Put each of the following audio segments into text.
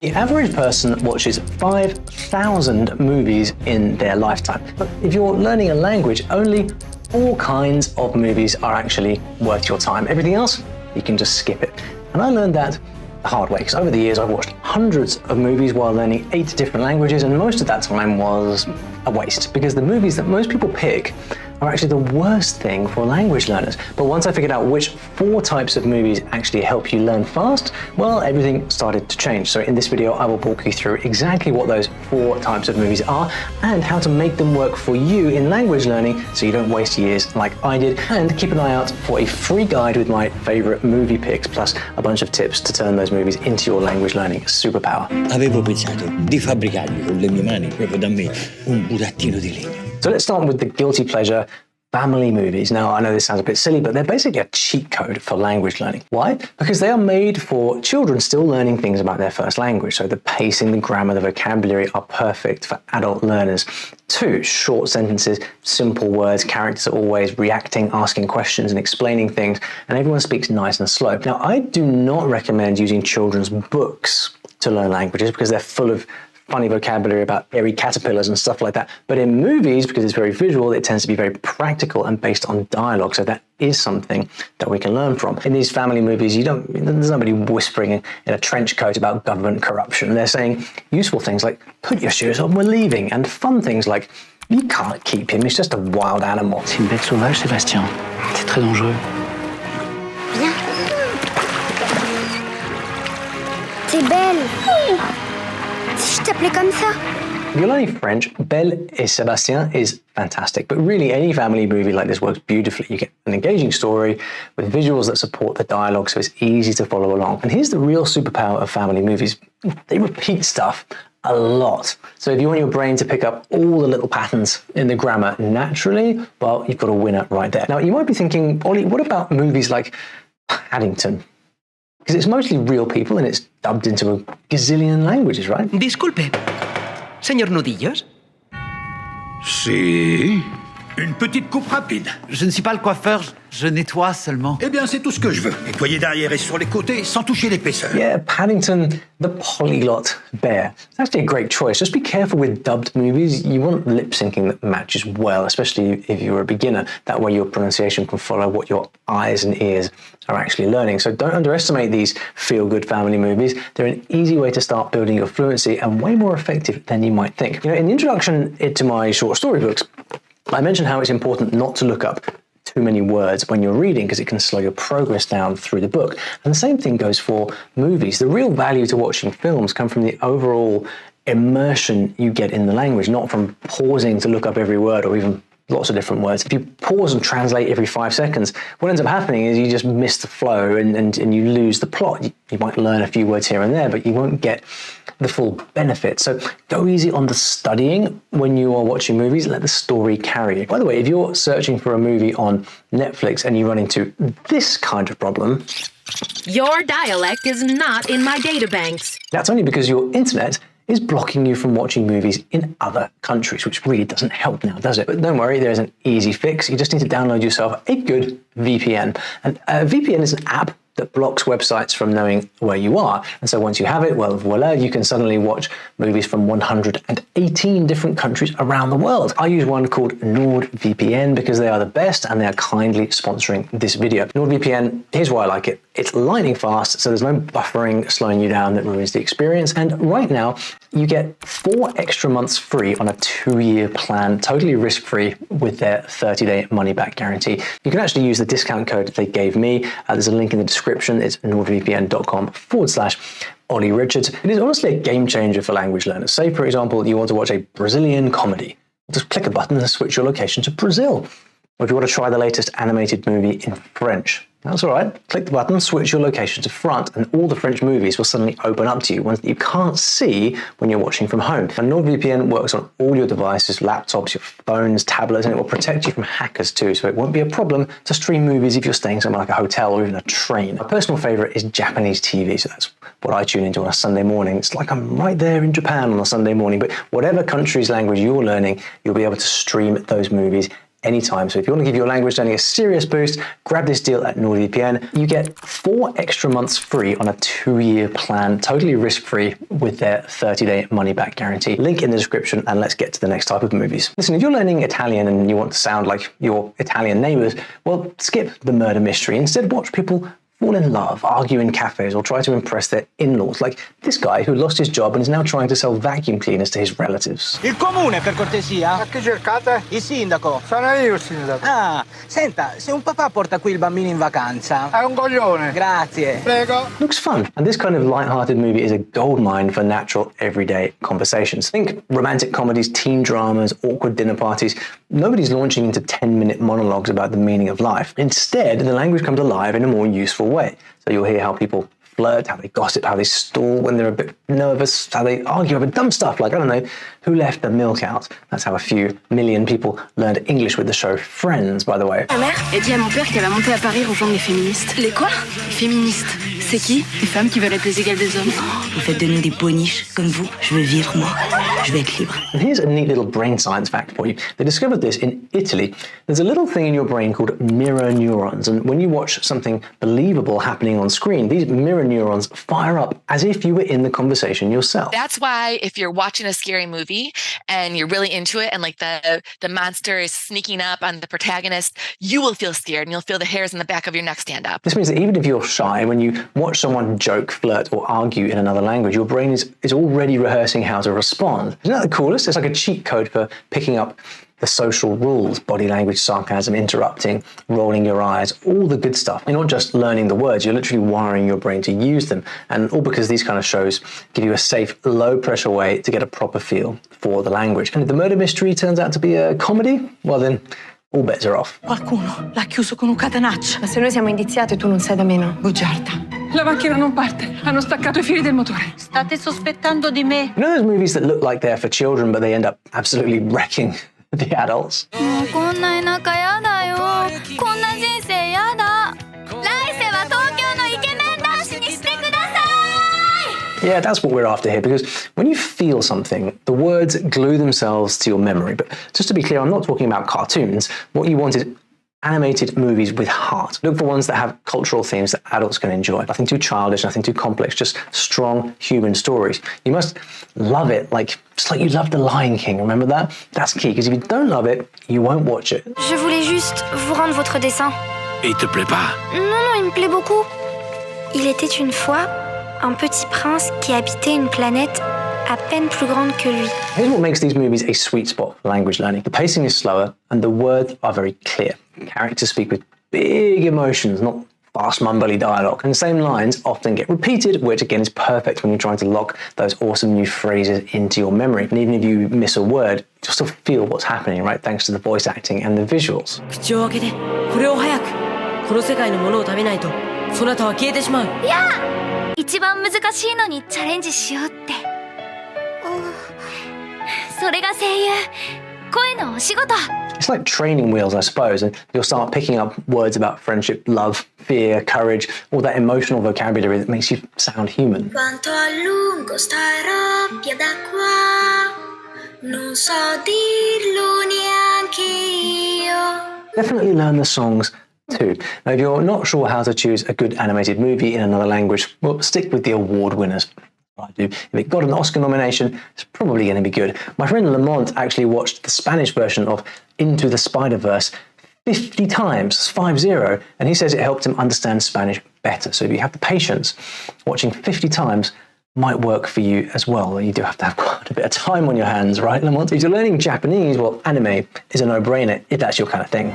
The average person watches 5,000 movies in their lifetime. But if you're learning a language, only 4 kinds of movies are actually worth your time. Everything else, you can just skip it. And I learned that the hard way, because over the years I've watched hundreds of movies while learning 8 different languages, and most of that time was a waste, because the movies that most people pick are actually the worst thing for language learners. But once I figured out which 4 types of movies actually help you learn fast, well, everything started to change. So in this video, I will walk you through exactly what those 4 types of movies are and how to make them work for you in language learning so you don't waste years like I did. And keep an eye out for a free guide with my favorite movie picks, plus a bunch of tips to turn those movies into your language learning superpower. Avevo pensato di fabbricarmi con le mie mani, proprio da me, un burattino di legno. So let's start with the guilty pleasure, family movies. Now, I know this sounds a bit silly, but they're basically a cheat code for language learning. Why? Because they are made for children still learning things about their first language. So the pacing, the grammar, the vocabulary are perfect for adult learners. 2, short sentences, simple words, characters are always reacting, asking questions and explaining things, and everyone speaks nice and slow. Now, I do not recommend using children's books to learn languages because they're full of funny vocabulary about airy caterpillars and stuff like that. But in movies, because it's very visual, it tends to be very practical and based on dialogue. So that is something that we can learn from. In these family movies, there's nobody whispering in a trench coat about government corruption. They're saying useful things like, put your shoes on, we're leaving, and fun things like, you can't keep him, he's just a wild animal. C'est une bête sauvage, Sébastien. C'est très dangereux. Viens. T'es belle. Si je t'appelais comme ça. If you're learning French, Belle et Sébastien is fantastic, but really any family movie like this works beautifully. You get an engaging story with visuals that support the dialogue, so it's easy to follow along. And here's the real superpower of family movies. They repeat stuff a lot. So if you want your brain to pick up all the little patterns in the grammar naturally, well, you've got a winner right there. Now, you might be thinking, Olly, what about movies like Paddington? Because it's mostly real people and it's dubbed into a gazillion languages, right? Disculpe, señor Nudillos. Si. Une petite coupe rapide. Je ne suis pas le coiffeur, je nettoie seulement. Eh bien, c'est tout ce que je veux. Nettoyer derrière et sur les côtés sans toucher l'épaisseur. Yeah, Paddington, the polyglot bear. It's actually a great choice. Just be careful with dubbed movies. You want lip syncing that matches well, especially if you're a beginner. That way your pronunciation can follow what your eyes and ears are actually learning. So don't underestimate these feel-good family movies. They're an easy way to start building your fluency and way more effective than you might think. You know, in the introduction to my short story books, I mentioned how it's important not to look up too many words when you're reading because it can slow your progress down through the book. And the same thing goes for movies. The real value to watching films come from the overall immersion you get in the language, not from pausing to look up every word or even lots of different words. If you pause and translate every 5 seconds, what ends up happening is you just miss the flow and you lose the plot. You might learn a few words here and there, but you won't get the full benefit. So go easy on the studying when you are watching movies. Let the story carry you. By the way, if you're searching for a movie on Netflix and you run into this kind of problem, your dialect is not in my databanks. That's only because your internet is blocking you from watching movies in other countries, which really doesn't help now, does it? But don't worry, there's an easy fix. You just need to download yourself a good VPN. And a VPN is an app that blocks websites from knowing where you are. And so once you have it, well, voila, you can suddenly watch movies from 118 different countries around the world. I use one called NordVPN because they are the best and they are kindly sponsoring this video. NordVPN, here's why I like it. It's lightning fast, so there's no buffering slowing you down that ruins the experience. And right now, you get 4 extra months free on a 2-year plan, totally risk-free with their 30-day money-back guarantee. You can actually use the discount code they gave me. There's a link in the description. It's nordvpn.com/Olly Richards. It is honestly a game changer for language learners. Say, for example, you want to watch a Brazilian comedy. Just click a button and switch your location to Brazil. Or if you want to try the latest animated movie in French, that's all right. Click the button, switch your location to France, and all the French movies will suddenly open up to you, ones that you can't see when you're watching from home. And NordVPN works on all your devices, laptops, your phones, tablets, and it will protect you from hackers too, so it won't be a problem to stream movies if you're staying somewhere like a hotel or even a train. My personal favorite is Japanese TV, so that's what I tune into on a Sunday morning. It's like I'm right there in Japan on a Sunday morning, but whatever country's language you're learning, you'll be able to stream those movies anytime. So if you want to give your language learning a serious boost, grab this deal at NordVPN. You get 4 extra months free on a 2-year plan, totally risk-free with their 30-day money-back guarantee. Link in the description, and let's get to the next type of movies. Listen, if you're learning Italian and you want to sound like your Italian neighbors, well, skip the murder mystery. Instead, watch people fall in love, argue in cafes, or try to impress their in-laws, like this guy who lost his job and is now trying to sell vacuum cleaners to his relatives. Il comune, per cortesia. Ma chi cercate? Il sindaco. Sono io il sindaco. Ah, senta, se un papà porta qui il bambino in vacanza... È un coglione. Grazie. Prego. Looks fun. And this kind of light-hearted movie is a goldmine for natural, everyday conversations. Think romantic comedies, teen dramas, awkward dinner parties. Nobody's launching into 10-minute monologues about the meaning of life. Instead, the language comes alive in a more useful way. So you'll hear how people flirt, how they gossip, how they stall when they're a bit nervous, how they argue over dumb stuff like, I don't know, who left the milk out. That's how a few million people learned English with the show Friends, by the way. Ma mère a dit à mon père qu'elle va monter à Paris rejoindre les féministes. Les quoi? Féministes. C'est qui? Les femmes qui veulent être les égales des hommes. Vous faites de nous des poniches comme vous. Je veux vivre, moi. Je veux être libre. And here's a neat little brain science fact for you. They discovered this in Italy. There's a little thing in your brain called mirror neurons. And when you watch something believable happening on screen, these mirror neurons fire up as if you were in the conversation yourself. That's why if you're watching a scary movie and you're really into it and like the monster is sneaking up on the protagonist, you will feel scared and you'll feel the hairs in the back of your neck stand up. This means that even if you're shy, when you watch someone joke, flirt, or argue in another language, your brain is already rehearsing how to respond. Isn't that the coolest? It's like a cheat code for picking up the social rules, body language, sarcasm, interrupting, rolling your eyes, all the good stuff. You're not just learning the words, you're literally wiring your brain to use them. And all because these kind of shows give you a safe, low-pressure way to get a proper feel for the language. And if the murder mystery turns out to be a comedy, well then, all bets are off. Qualcuno l'ha chiuso con un catenaccio. Ma se noi siamo indiziati, tu non sei da meno. Bugiarda. La macchina non parte. Hanno staccato I fili del motore. State sospettando di me. You know those movies that look like they're for children, but they end up absolutely wrecking the adults? Yeah, that's what we're after here, because when you feel something, the words glue themselves to your memory. But just to be clear, I'm not talking about cartoons. What you want is animated movies with heart. Look for ones that have cultural themes that adults can enjoy. Nothing too childish, nothing too complex, just strong human stories. You must love it, just like you loved The Lion King, remember that? That's key, because if you don't love it, you won't watch it. Je voulais juste vous rendre votre dessin. Il te plaît pas? Non, il me plaît beaucoup. Il était une fois un petit prince qui habitait une planète à peine plus grande que lui. Here's what makes these movies a sweet spot for language learning. The pacing is slower and the words are very clear. Characters speak with big emotions, not fast mumbly dialogue. And the same lines often get repeated, which again is perfect when you're trying to lock those awesome new phrases into your memory. And even if you miss a word, you'll still feel what's happening, right? Thanks to the voice acting and the visuals. 口を開けて、これを早く。この世界のものを食べないと、そなたは消えてしまう。いや！一番難しいのにチャレンジしようって。それが声優、声のお仕事。It's like training wheels, I suppose, and you'll start picking up words about friendship, love, fear, courage, all that emotional vocabulary that makes you sound human. Quanto a lungo starò via da qua, non so dirlo neanche io. Definitely learn the songs too. Now, if you're not sure how to choose a good animated movie in another language, well, stick with the award winners. I do. If it got an Oscar nomination, it's probably going to be good. My friend Lamont actually watched the Spanish version of Into the Spider-Verse 50 times, 50, and he says it helped him understand Spanish better. So if you have the patience, watching 50 times might work for you as well. You do have to have quite a bit of time on your hands, right, Lamont? If you're learning Japanese, well, anime is a no-brainer if that's your kind of thing.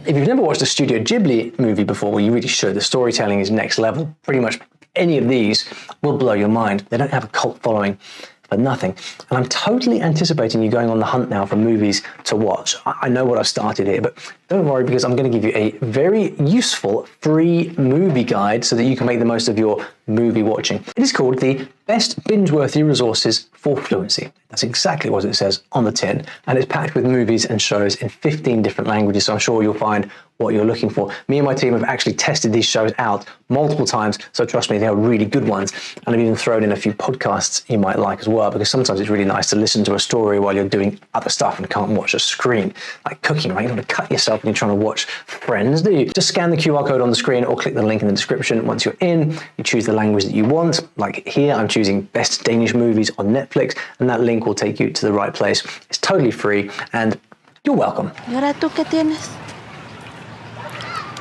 If you've never watched a Studio Ghibli movie before, well, you really should. The storytelling is next level. Pretty much any of these will blow your mind. They don't have a cult following for nothing. And I'm totally anticipating you going on the hunt now for movies to watch. I know what I've started here, but don't worry, because I'm going to give you a very useful free movie guide so that you can make the most of your movie watching. It is called the Best Binge-Worthy Resources for Fluency. That's exactly what it says on the tin, and it's packed with movies and shows in 15 different languages, so I'm sure you'll find what you're looking for. Me and my team have actually tested these shows out multiple times, so trust me, they are really good ones, and I've even thrown in a few podcasts you might like as well, because sometimes it's really nice to listen to a story while you're doing other stuff and can't watch a screen, like cooking, right? You don't want to cut yourself when you're trying to watch Friends, do you? Just scan the QR code on the screen or click the link in the description. Once you're in, you choose the language that you want. Like here, I'm choosing Best Danish Movies on Netflix, and that link will take you to the right place. It's totally free, and you're welcome. ¿Y ahora tú qué tienes?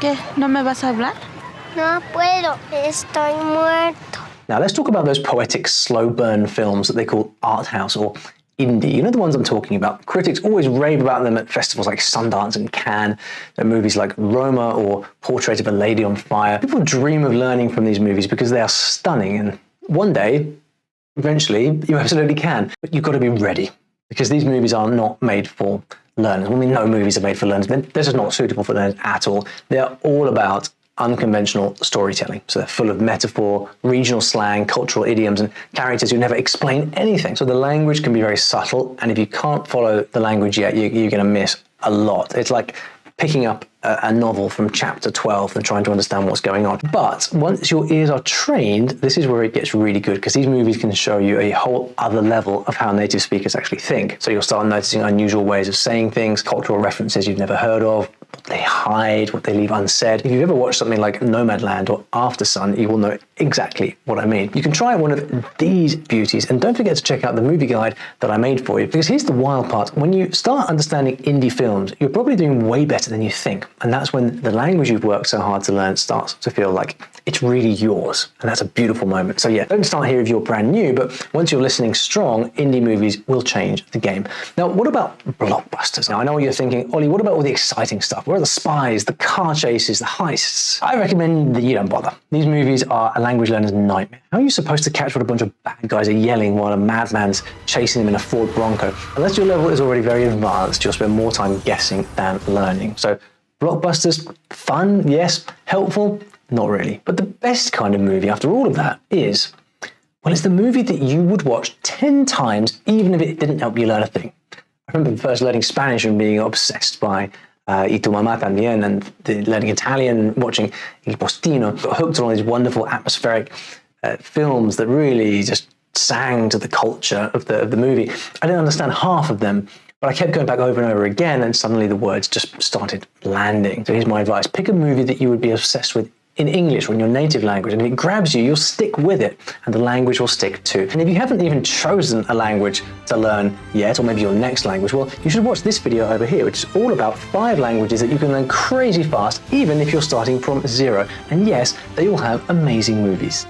¿Qué? ¿No me vas a hablar? No puedo, estoy muerto. Now let's talk about those poetic slow burn films that they call Arthouse or indie. You know the ones I'm talking about? Critics always rave about them at festivals like Sundance and Cannes. They're movies like Roma or Portrait of a Lady on Fire. People dream of learning from these movies because they are stunning, and one day, eventually, you absolutely can. But you've got to be ready, because these movies are not made for learners. I mean, no movies are made for learners. They're just not suitable for learners at all. They're all about unconventional storytelling. So they're full of metaphor, regional slang, cultural idioms, and characters who never explain anything. So the language can be very subtle, and if you can't follow the language yet, you're going to miss a lot. It's like picking up a novel from chapter 12 and trying to understand what's going on. But once your ears are trained, this is where it gets really good, because these movies can show you a whole other level of how native speakers actually think. So you'll start noticing unusual ways of saying things, cultural references you've never heard of, what they hide, what they leave unsaid. If you've ever watched something like Nomadland or Aftersun, you will know exactly what I mean. You can try one of these beauties, and don't forget to check out the movie guide that I made for you, because here's the wild part. When you start understanding indie films, you're probably doing way better than you think. And that's when the language you've worked so hard to learn starts to feel like it's really yours. And that's a beautiful moment. So yeah, don't start here if you're brand new, but once you're listening strong, indie movies will change the game. Now, what about blockbusters? Now, I know what you're thinking, Ollie, what about all the exciting stuff? Where are the spies, the car chases, the heists? I recommend that you don't bother. These movies are a language learner's nightmare. How are you supposed to catch what a bunch of bad guys are yelling while a madman's chasing them in a Ford Bronco? Unless your level is already very advanced, you'll spend more time guessing than learning. So blockbusters, fun, yes. Helpful, not really. But the best kind of movie after all of that is, well, it's the movie that you would watch 10 times even if it didn't help you learn a thing. I remember first learning Spanish and being obsessed by Y tu mamá también, and learning Italian, watching Il Postino. Got hooked on all these wonderful atmospheric films that really just sang to the culture of the movie. I didn't understand half of them, but I kept going back over and over again, and suddenly the words just started landing. So here's my advice. Pick a movie that you would be obsessed with in English or in your native language, and if it grabs you, you'll stick with it, and the language will stick too. And if you haven't even chosen a language to learn yet, or maybe your next language, well, you should watch this video over here, which is all about 5 languages that you can learn crazy fast, even if you're starting from 0. And yes, they all have amazing movies.